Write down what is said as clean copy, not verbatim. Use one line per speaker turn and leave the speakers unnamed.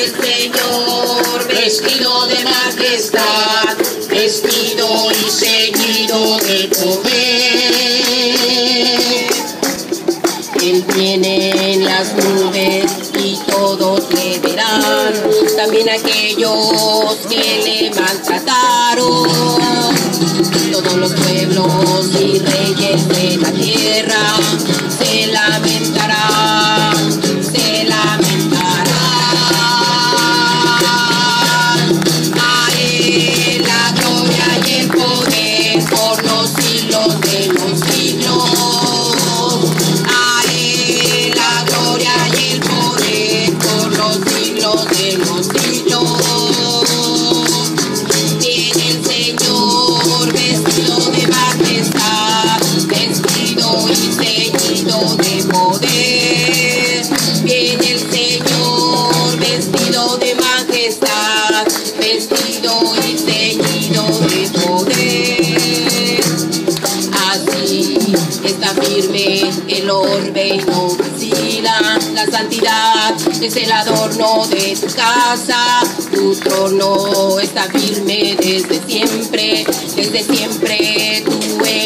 el Señor vestido de majestad, vestido y ceñido de poder. Él viene en las nubes y todos le verán, también aquellos que le maltrataron. Todos los pueblos y reyes de la tierra se lamentarán, se lamentarán. A Él la gloria y el poder por los siglos de los siglos. A Él la gloria y el poder por los siglos de los siglos. Viene el Señor vestido de majestad, vestido y ceñido de poder. Viene el Señor vestido de majestad, vestido y ceñido de poder. Así está firme el orbe y no vacila. La santidad es el adorno de tu casa. Tu trono está firme desde siempre. Desde siempre tú eres